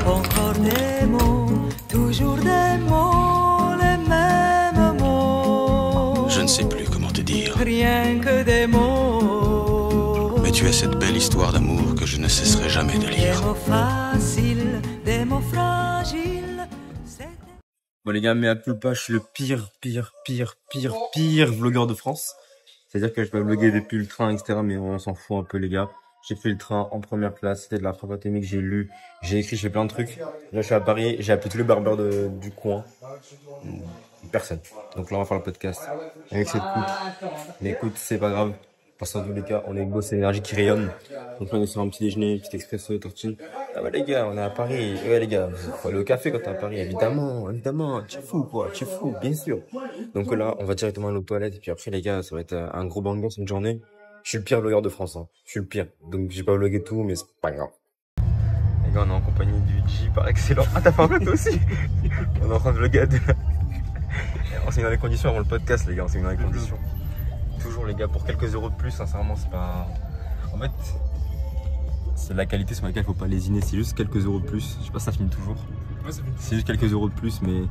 Encore des mots, toujours des mots, les mêmes mots. Je ne sais plus comment te dire. Rien que des mots. Mais tu es cette belle histoire d'amour que je ne cesserai jamais de Des lire. mots faciles, des mots fragiles. Bon les gars, mais à culpa, je suis le pire vlogueur de France. C'est-à-dire que je peux vlogger depuis le train, etc. Mais on s'en fout un peu les gars. J'ai fait le train en première classe, c'était de la frappe atomique, j'ai lu, j'ai écrit, j'ai fait plein de trucs. Là je suis à Paris, j'ai appelé tous les barbeurs du coin. Personne. Donc là on va faire le podcast avec cette coupe. Mais écoute, c'est pas grave. Parce que dans tous les cas, on est beau, c'est l'énergie qui rayonne. Donc là on est sur un petit déjeuner, petit expresso, tortine. Ah ouais les gars, on est à Paris. Ouais les gars, faut aller au café quand t'es à Paris, évidemment. Tu es fou quoi, tu es fou, bien sûr. Donc là, on va directement aller aux toilettes. Et puis après les gars, ça va être un gros banger cette journée. Je suis le pire vlogueur de France, hein. Je suis le pire. Donc j'ai pas vlogué tout, mais c'est pas grave. Les gars, on est en compagnie du G par excellent. Ah, t'as fait un photo aussi. On est en train de vlogger à deux. On s'est mis dans les conditions avant le podcast, les gars. On s'est mis dans les conditions. Toujours, les gars, pour quelques euros de plus, sincèrement, c'est pas. En fait, c'est la qualité sur laquelle il faut pas lésiner. C'est juste quelques euros de plus. Je sais pas si ça filme toujours. Ouais, ça filme. C'est juste quelques euros de plus, mais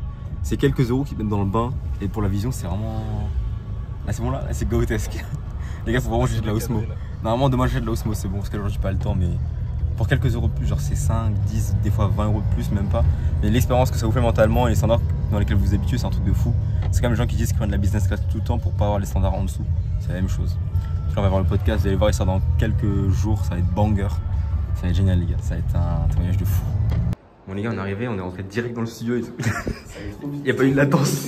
c'est quelques euros qui mettent dans le bain. Et pour la vision, c'est vraiment. Là, c'est bon, là c'est grotesque. Les gars, faut vraiment juger de la Osmo. Normalement, demain, j'ai de la Osmo, c'est bon, parce qu'aujourd'hui, j'ai pas le temps, mais pour quelques euros de plus, genre c'est 5, 10, des fois 20 euros de plus, même pas. Mais l'expérience que ça vous fait mentalement et les standards dans lesquels vous vous habituez, c'est un truc de fou. C'est comme les gens qui disent qu'ils prennent de la business class tout le temps pour pas avoir les standards en dessous. C'est la même chose. Là, on va voir le podcast, vous allez voir, il sort dans quelques jours, ça va être banger. Ça va être génial, les gars, ça va être un témoignage de fou. Bon, les gars, on est arrivé, on est rentré direct dans le studio et tout. Il n'y a pas eu de latence.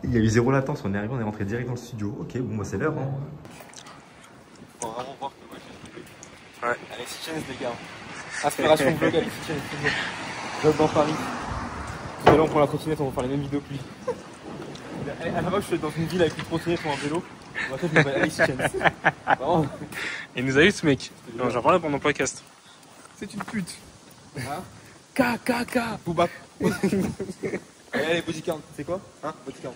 Il y a eu zéro latence, on est arrivé, on est rentré direct dans le studio. Ok, bon, bah c'est l'heure. Hein. Faut vraiment voir que moi je suis. Ouais. Alexis Chance, les gars. Inspiration vlog, Alexis Chance. Vlog dans Paris. Tout à l'heure, on prend la trottinette, on va faire les mêmes vidéos que lui. À la base, je suis dans une ville avec une trottinette ou un vélo. En fait, je m'appelle Alexis Chance. Il nous a eu ce mec. Non, j'en parlais pendant le podcast. C'est une pute. Hein? K. Boubap. Allez, body count, c'est quoi? Hein? Body count.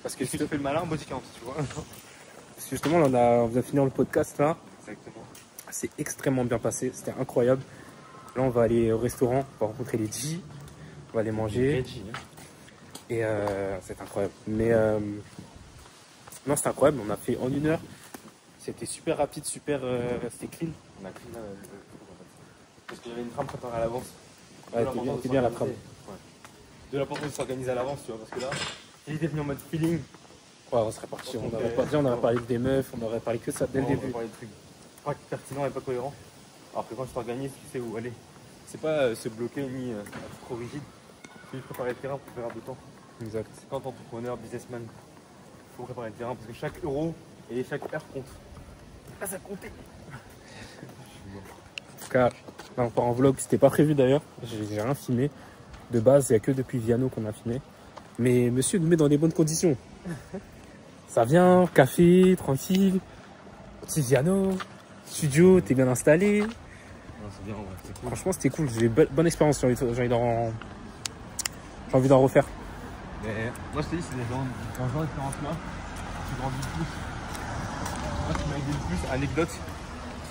Parce que si tu fais le malin, body count, tu vois. Parce que justement, là, on vient de finir le podcast là. Exactement. C'est extrêmement bien passé, c'était incroyable. Là, on va aller au restaurant, on va rencontrer les G, on va aller manger. Et c'est incroyable. Mais non, c'était incroyable, on a fait en 1 heure. C'était super rapide, super. C'était clean. On a pris parce qu'il y avait une trame préparée à l'avance. Ouais, t'es bien la trame. De l'important de s'organiser à l'avance, tu vois, parce que là, si j'étais venu en mode feeling, ouais, on serait parti, on aurait pas dit, on aurait parlé des meufs, on aurait parlé que ça dès le début. On aurait parlé de trucs pas pertinents et pas cohérents. Alors que quand tu t'organises, tu sais où aller. C'est pas se bloquer ni être trop rigide. Tu veux préparer le terrain pour faire de temps. Exact. Quand entrepreneur, businessman, il faut préparer le terrain parce que chaque euro et chaque heure compte. Là, ça comptait. En tout cas, là, on part en vlog, c'était pas prévu d'ailleurs, j'ai rien filmé. De base, il n'y a que depuis Viano qu'on a filmé. Mais monsieur nous met dans des bonnes conditions. Ça vient, café, tranquille. Petit Viano, studio, t'es bien installé. Non, c'est bien, ouais, c'est cool. Franchement, c'était cool. J'ai bonne expérience. J'ai envie d'en refaire. Mais moi, je te dis, c'est des gens, dans ce genre d'expérience-là, tu grandis le plus. Moi, ce qui m'a aidé le plus, anecdote,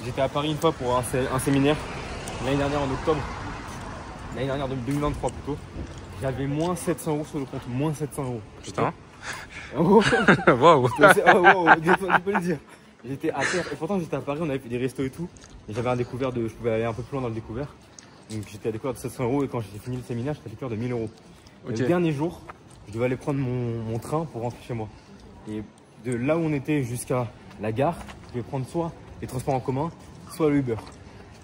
j'étais à Paris une fois pour un séminaire, l'année dernière en octobre. L'année dernière, 2023 plutôt, j'avais moins 700 euros sur le compte, moins 700 euros. Putain. Oh, Waouh. tu peux le dire. J'étais à terre, et pourtant j'étais à Paris, on avait fait des restos et tout, et j'avais un découvert je pouvais aller un peu plus loin dans le découvert. Donc j'étais à découvert de 700 euros, et quand j'ai fini le séminaire, j'étais à découvert de 1000 euros. Okay. Le dernier jour, je devais aller prendre mon train pour rentrer chez moi. Et de là où on était jusqu'à la gare, je devais prendre soit les transports en commun, soit le Uber.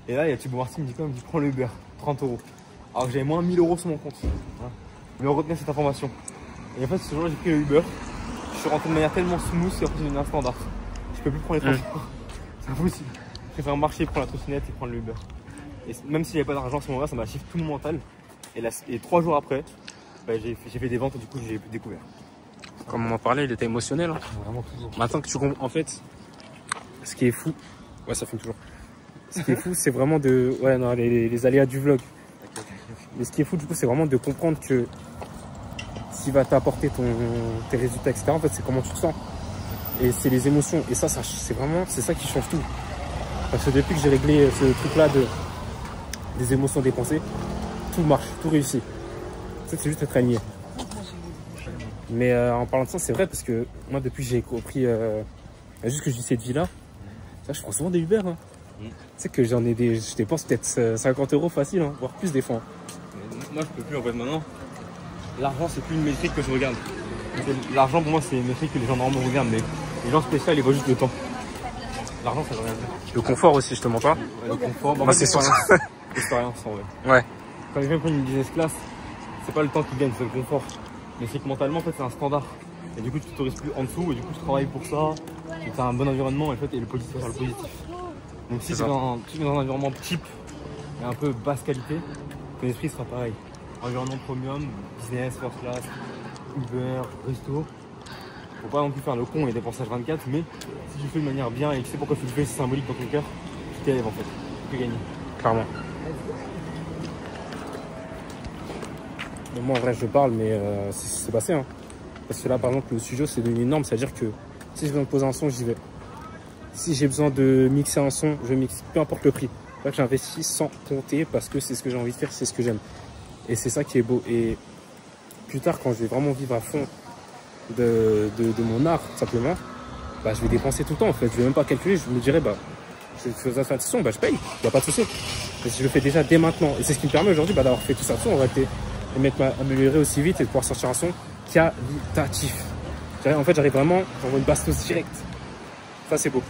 Et là, il y a Thibaut Marcy qui me dit quoi? Il me dit prends le Uber, 30 euros. Alors que j'avais moins 1000 euros sur mon compte. Hein. Mais on retenait cette information. Et en fait, ce jour-là, j'ai pris le Uber. Je suis rentré de manière tellement smooth et après, j'ai devenu un standard. Je peux plus prendre les transports. C'est impossible. Je préfère marcher, prendre la trottinette et prendre le Uber. Et même s'il n'y avait pas d'argent à ce moment-là, ça m'a chiffré tout mon mental. Et 3 jours après, bah, j'ai fait des ventes et du coup, j'ai découvert. Comme on en parlait, il était émotionnel. Hein. Vraiment toujours. Maintenant que tu comprends, en fait, ce qui est fou, ouais, ça filme toujours. Ce qui est fou, c'est vraiment les aléas du vlog. Mais ce qui est fou, du coup, c'est vraiment de comprendre que ce qui va t'apporter tes résultats, etc., en fait, c'est comment tu te sens. Et c'est les émotions. Et ça c'est ça qui change tout. Parce que depuis que j'ai réglé ce truc-là des émotions dépensées, tout marche, tout réussit. C'est juste être aligné. Mais en parlant de ça, c'est vrai parce que moi, depuis que j'ai compris juste que je vis cette vie-là, je prends souvent des Uber. Hein. Tu sais que je dépense peut-être 50 € facile, hein, voire plus des fois. Moi, je peux plus en fait maintenant. L'argent, c'est plus une métrique que je regarde. L'argent, pour moi, c'est une métrique que les gens normalement regardent, mais les gens spéciaux, ils voient juste le temps. L'argent, ça veut rien dire. Le confort aussi, je te mens pas. Ouais, le confort, moi, c'est sur ça. L'expérience, en vrai. Ouais. Quand quelqu'un prend une business class, c'est pas le temps qui gagne, c'est le confort. Mais c'est que mentalement, en fait, c'est un standard. Et du coup, tu t'autorises plus en dessous, et du coup, tu travailles pour ça, et tu as un bon environnement, et, en fait, et le positif vers le positif. Donc, si tu es dans un environnement cheap et un peu basse qualité, ton esprit sera pareil. Environnement premium, business, first class, Uber, resto. Faut pas non plus faire le con et dépenser H24, mais si tu fais de manière bien et que tu sais pourquoi tu le fais, c'est symbolique dans ton cœur, tu t'élèves en fait. Tu peux gagner. Clairement. Moi en vrai je parle, mais c'est ce qui s'est passé. Hein. Parce que là par exemple le studio c'est devenu une norme, c'est-à-dire que si j'ai besoin de poser un son, j'y vais. Si j'ai besoin de mixer un son, je mixe, peu importe le prix. C'est là que j'investis sans compter parce que c'est ce que j'ai envie de faire, c'est ce que j'aime. Et c'est ça qui est beau. Et plus tard quand je vais vraiment vivre à fond de mon art tout simplement, bah, je vais dépenser tout le temps en fait. Je vais même pas calculer, je me dirais bah je fais ça de son, bah je paye, il n'y a pas de souci. Mais si je le fais déjà dès maintenant, et c'est ce qui me permet aujourd'hui bah, d'avoir fait tout ça de son, en réalité, et m'améliorer aussi vite et de pouvoir sortir un son qualitatif. En fait, j'arrive vraiment, j'envoie une bastos directe. Ça, c'est beau.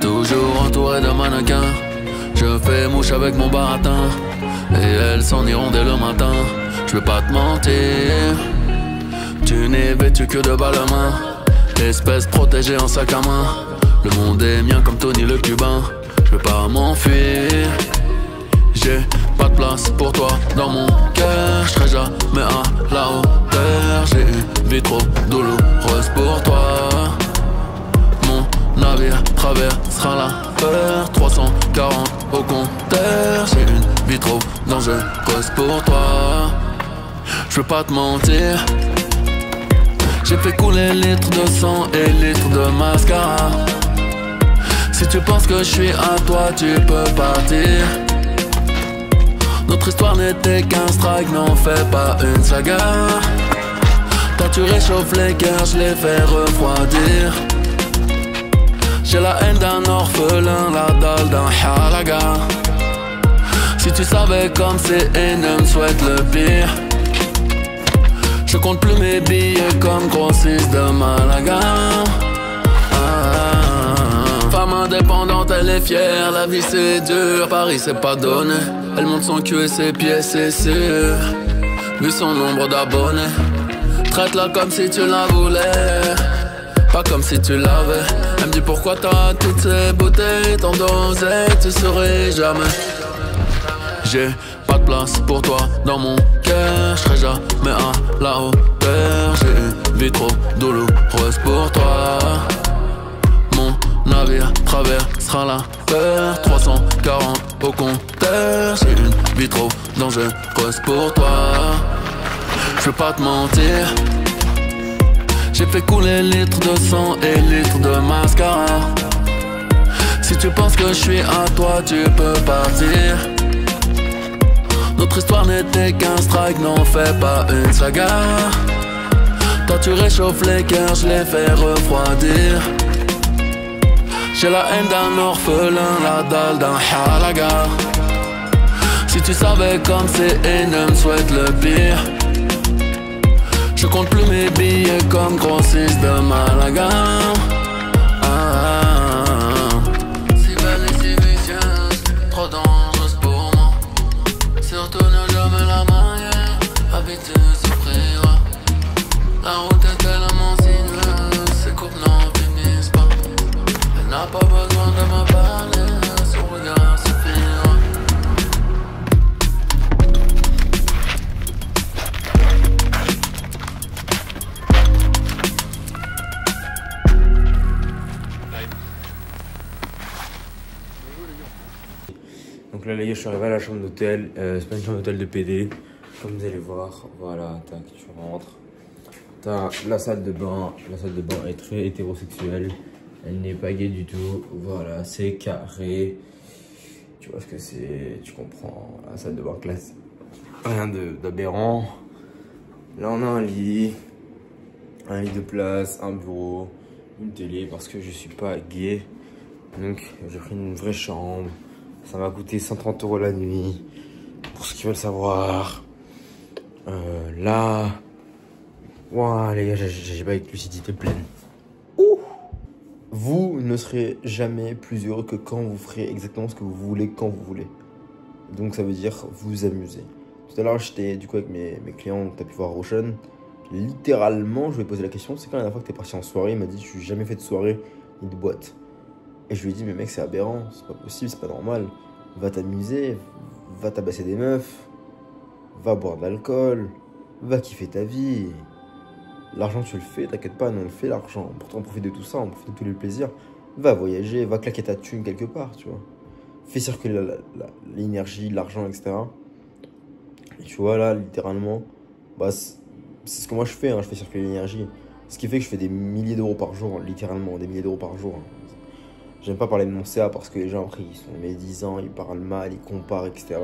Toujours entouré de mannequins, je fais mouche avec mon baratin, et elles s'en iront dès le matin. Je vais pas te mentir, tu n'es vêtu que de balles à main, espèce protégée en sac à main. Le monde est mien comme Tony le Cubain, je vais pas m'enfuir. J'ai pas de place pour toi dans mon cœur, je serai jamais à la hauteur. J'ai une vie trop douloureuse pour toi. Mon navire traversera la peur, 340 au compteur. J'ai une vie trop dangereuse pour toi. Je veux pas te mentir, j'ai fait couler litres de sang et litres de mascara. Si tu penses que je suis à toi, tu peux partir. Notre histoire n'était qu'un strike, n'en fais pas une saga. Toi tu réchauffes les cœurs, je les fais refroidir. J'ai la haine d'un orphelin, la dalle d'un halaga. Si tu savais comme c'est énorme, souhaite le pire. Je compte plus mes billets comme grossiste de Malaga. Femme indépendante, elle est fière, la vie c'est dur, Paris c'est pas donné. Elle monte son cul et ses pieds, c'est sûr. Vu son nombre d'abonnés, traite-la comme si tu la voulais, pas comme si tu l'avais. Elle me dit pourquoi t'as toutes ces beautés, tant d'oseille, tu saurais jamais. J'ai pas de place pour toi dans mon cœur, je serai jamais à la hauteur. J'ai une vie trop douloureuse pour toi. Mon navire traversera la peur, 340 au compteur. J'ai une vie trop dangereuse pour toi. Je veux pas te mentir, j'ai fait couler litres de sang et litres de mascara. Si tu penses que je suis à toi, tu peux partir. Notre histoire n'était qu'un strike, n'en fais pas une saga. Toi tu réchauffes les cœurs, je les fais refroidir. J'ai la haine d'un orphelin, la dalle d'un halaga. Si tu savais comme c'est énorme, souhaite le pire. Je compte plus mes billets comme grossiste de Malaga. Si belle T'as pas besoin de me parler, son regard suffira. Donc là les gars, je suis arrivé à la chambre d'hôtel, c'est pas une chambre d'hôtel de PD, comme vous allez voir, voilà, tac, tu rentres. T'as la salle de bain est très hétérosexuelle, elle n'est pas gay du tout, voilà, c'est carré, tu vois ce que c'est, tu comprends, la salle de bain classe, rien d'aberrant. Là on a un lit de place, un bureau, une télé parce que je suis pas gay, donc j'ai pris une vraie chambre, ça m'a coûté 130 € la nuit, pour ceux qui veulent savoir. Là... Ouah, les gars, j'ai pas avec lucidité pleine. Ouh. Vous ne serez jamais plus heureux que quand vous ferez exactement ce que vous voulez, quand vous voulez. Donc ça veut dire vous amuser. Tout à l'heure, j'étais du coup avec mes clients, t'as pu voir Roshan. Littéralement, je lui ai posé la question, c'est quand la dernière fois que t'es parti en soirée? Il m'a dit, je suis jamais fait de soirée ni de boîte. Et je lui ai dit, mais mec, c'est aberrant, c'est pas possible, c'est pas normal. Va t'amuser, va tabasser des meufs, va boire de l'alcool, va kiffer ta vie. L'argent, tu le fais, t'inquiète pas, nous on le fait l'argent. Pourtant, on profite de tout ça, on profite de tous les plaisirs. Va voyager, va claquer ta thune quelque part, tu vois. Fais circuler l'énergie, l'argent, etc. Et tu vois, là, littéralement, bah, c'est ce que moi je fais, hein, je fais circuler l'énergie. Ce qui fait que je fais des milliers d'euros par jour, littéralement, des milliers d'euros par jour. J'aime pas parler de mon CA parce que les gens, après, ils sont médisants, ils parlent mal, ils comparent, etc.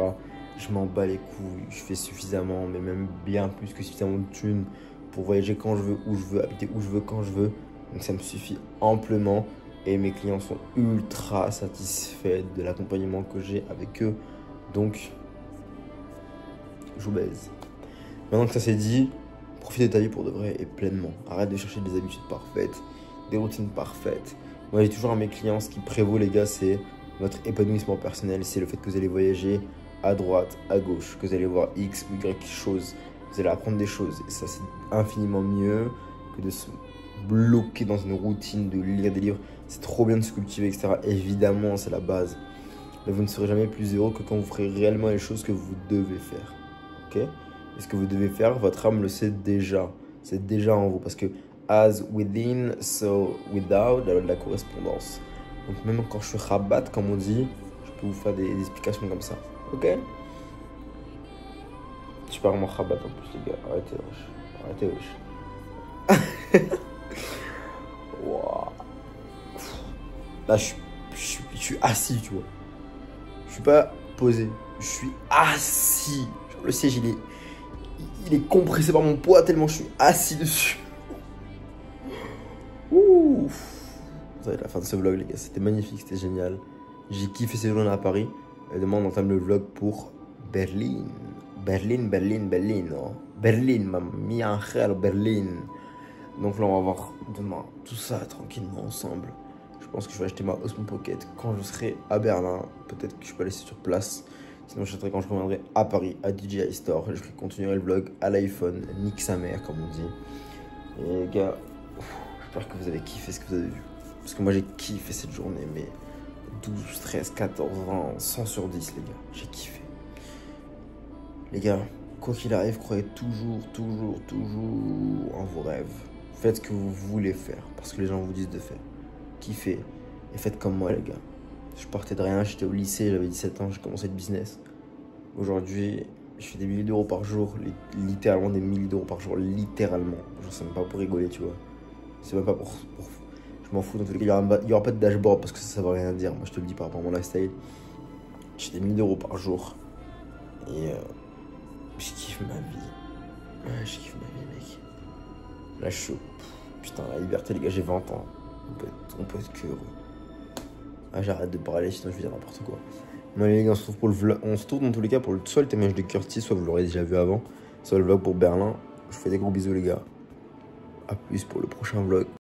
Je m'en bats les couilles, je fais suffisamment, mais même bien plus que suffisamment de thunes pour voyager quand je veux, où je veux, habiter où je veux, quand je veux. Donc ça me suffit amplement et mes clients sont ultra satisfaits de l'accompagnement que j'ai avec eux. Donc, je vous baise. Maintenant que ça c'est dit, profite de ta vie pour de vrai et pleinement. Arrête de chercher des habitudes parfaites, des routines parfaites. Moi j'ai toujours à mes clients, ce qui prévaut les gars, c'est votre épanouissement personnel, c'est le fait que vous allez voyager à droite, à gauche, que vous allez voir X ou Y choses. Vous allez apprendre des choses et ça c'est infiniment mieux que de se bloquer dans une routine, de lire des livres. C'est trop bien de se cultiver, etc. Évidemment, c'est la base. Mais vous ne serez jamais plus heureux que quand vous ferez réellement les choses que vous devez faire. Ok? Et ce que vous devez faire, votre âme le sait déjà. C'est déjà en vous. Parce que as within, so without, la correspondance. Donc même quand je suis rabat, comme on dit, je peux vous faire des explications comme ça. Ok? Je suis pas vraiment rabat en plus, les gars. Arrêtez, wesh. Arrêtez, wesh. Wow. Là, je suis assis, tu vois. Je suis pas posé. Je suis assis. Genre, le siège, il est compressé par mon poids tellement je suis assis dessus. Ouf. Ça va être la fin de ce vlog, les gars. C'était magnifique, c'était génial. J'ai kiffé ces journées à Paris. Et demain, on entame le vlog pour Berlin. Berlin, oh. Berlin, mamma angel, Berlin. Donc là, on va voir demain tout ça tranquillement ensemble. Je pense que je vais acheter ma Osmo Pocket quand je serai à Berlin. Peut-être que je peux laisser sur place. Sinon, je serai quand je reviendrai à Paris, à DJI Store. Je continuerai le vlog à l'iPhone, nique sa mère, comme on dit. Et les gars, j'espère que vous avez kiffé ce que vous avez vu. Parce que moi, j'ai kiffé cette journée, mais 12, 13, 14, 20, 100 sur 10, les gars. J'ai kiffé. Les gars, quoi qu'il arrive, croyez toujours en vos rêves. Faites ce que vous voulez faire, parce que les gens vous disent de faire. Kiffez, et faites comme moi, les gars. Je partais de rien, j'étais au lycée, j'avais 17 ans, j'ai commencé le business. Aujourd'hui, je fais des milliers d'euros par jour, littéralement des milliers d'euros par jour, littéralement. Genre, c'est même pas pour rigoler, tu vois. C'est même pas pour... Je m'en fous, dans tous les cas, il y aura pas de dashboard, parce que ça veut rien dire. Moi, je te le dis par rapport à mon lifestyle. J'ai des milliers d'euros par jour. Et... je kiffe ma vie. Ouais, je kiffe ma vie, mec. Là, je suis... Putain, la liberté, les gars, j'ai 20 ans. On peut être que heureux. Ah, j'arrête de parler, sinon je vais dire n'importe quoi. Bon, les gars, on se retrouve pour le vlog. On se retrouve dans tous les cas pour soit le témoignage de Curtis, soit vous l'aurez déjà vu avant, soit le vlog pour Berlin. Je vous fais des gros bisous, les gars. A plus pour le prochain vlog.